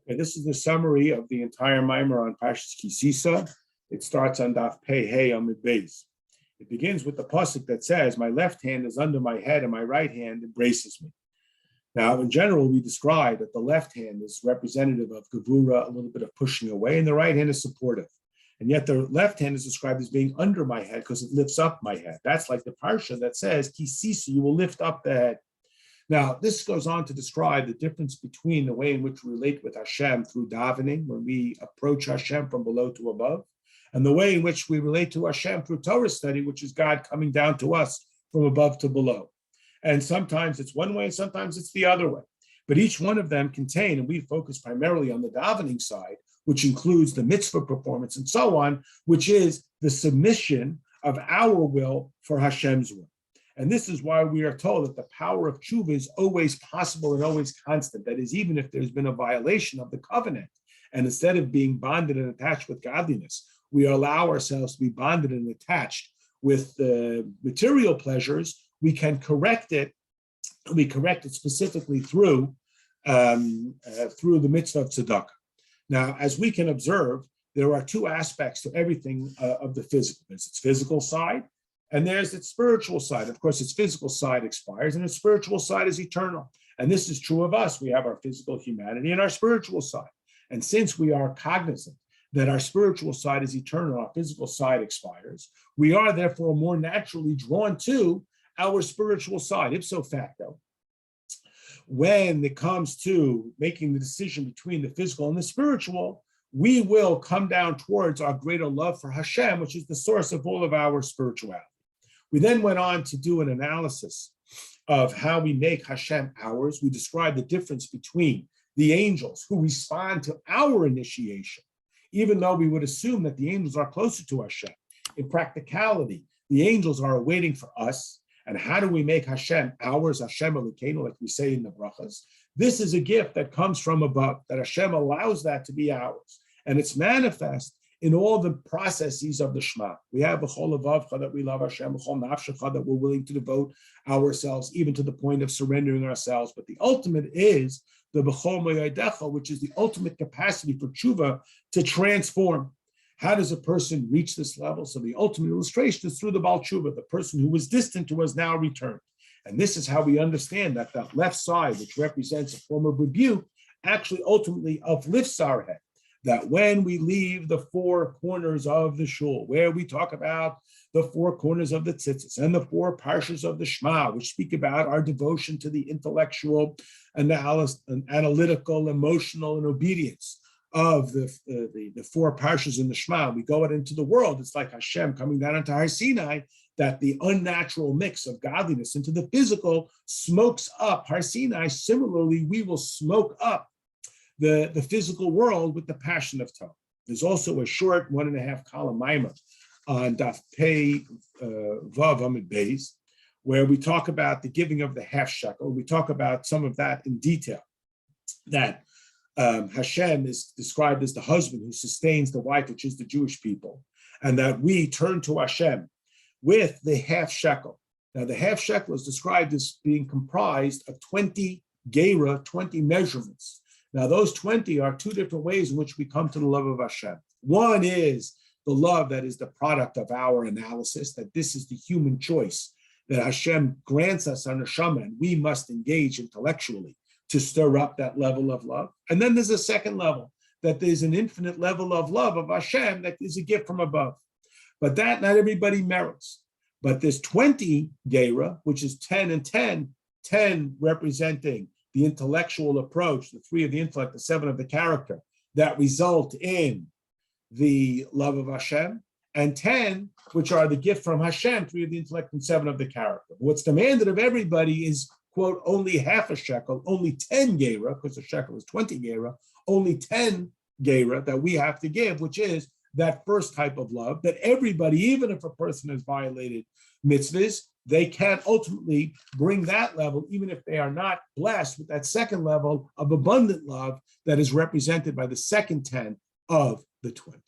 Okay, this is the summary of the entire Maimer on Parshas Kisisa. It starts on Daf Pei Hey Amid Beis. It begins with the pasuk that says, "My left hand is under my head, and my right hand embraces me." Now, in general, we describe that the left hand is representative of Gevura, a little bit of pushing away, and the right hand is supportive. And yet the left hand is described as being under my head because it lifts up my head. That's like the parsha that says, Kisisa, you will lift up the head. Now, this goes on to describe the difference between the way in which we relate with Hashem through davening, when we approach Hashem from below to above, and the way in which we relate to Hashem through Torah study, which is God coming down to us from above to below. And sometimes it's one way, sometimes it's the other way. But each one of them contain, and we focus primarily on the davening side, which includes the mitzvah performance and so on, which is the submission of our will for Hashem's will. And this is why we are told that the power of tshuva is always possible and always constant. That is, even if there's been a violation of the covenant, and instead of being bonded and attached with godliness, we allow ourselves to be bonded and attached with material pleasures, we can correct it. We correct it specifically through the mitzvah of tzedakah. Now, as we can observe, there are two aspects to everything of the physical. There's its physical side, and there's its spiritual side. Of course, its physical side expires, and its spiritual side is eternal. And this is true of us. We have our physical humanity and our spiritual side. And since we are cognizant that our spiritual side is eternal, our physical side expires, we are therefore more naturally drawn to our spiritual side, ipso facto. When it comes to making the decision between the physical and the spiritual, we will come down towards our greater love for Hashem, which is the source of all of our spirituality. We then went on to do an analysis of how we make Hashem ours. We described the difference between the angels who respond to our initiation, even though we would assume that the angels are closer to Hashem. In practicality, the angels are waiting for us. And how do we make Hashem ours, Hashem tikeנו, like we say in the brachas? This is a gift that comes from above, that Hashem allows that to be ours. And it's manifest in all the processes of the Shema. We have v'chol levavcha, that we love Hashem, v'chol nafshecha, that we're willing to devote ourselves, even to the point of surrendering ourselves. But the ultimate is the v'chol moyadecha, which is the ultimate capacity for tshuva to transform. How does a person reach this level? So the ultimate illustration is through the Baal Tshuva, the person who was distant who has now returned. And this is how we understand that the left side, which represents a form of rebuke, actually ultimately uplifts our head. That when we leave the four corners of the shul, where we talk about the four corners of the tzitzis and the four parshas of the Shema, which speak about our devotion to the intellectual, analytical, emotional, and obedience of the four parshas in the Shema, we go out into the world. It's like Hashem coming down into Har Sinai, that the unnatural mix of godliness into the physical smokes up Har Sinai. Similarly, we will smoke up the physical world with the passion of Torah. There's also a short 1.5 column Maimer on Daf Pei Vav Amid Beis, where we talk about the giving of the half shekel. We talk about some of that in detail, that Hashem is described as the husband who sustains the wife, which is the Jewish people, and that we turn to Hashem with the half shekel. Now, the half shekel is described as being comprised of 20 gera, 20 measurements. Now, those 20 are two different ways in which we come to the love of Hashem. One is the love that is the product of our analysis, that this is the human choice, that Hashem grants us our neshama, and we must engage intellectually to stir up that level of love. And then there's a second level, that there's an infinite level of love of Hashem that is a gift from above. But that not everybody merits. But there's 20 gera, which is 10 and 10, 10 representing the intellectual approach, the 3 of the intellect, the 7 of the character, that result in the love of Hashem, and 10, which are the gift from Hashem, 3 of the intellect and 7 of the character. What's demanded of everybody is, quote, only half a shekel, only 10 gera, because a shekel is 20 gera, only 10 gera that we have to give, which is that first type of love, that everybody, even if a person has violated mitzvahs, they can ultimately bring that level, even if they are not blessed with that second level of abundant love that is represented by the second 10 of the 20.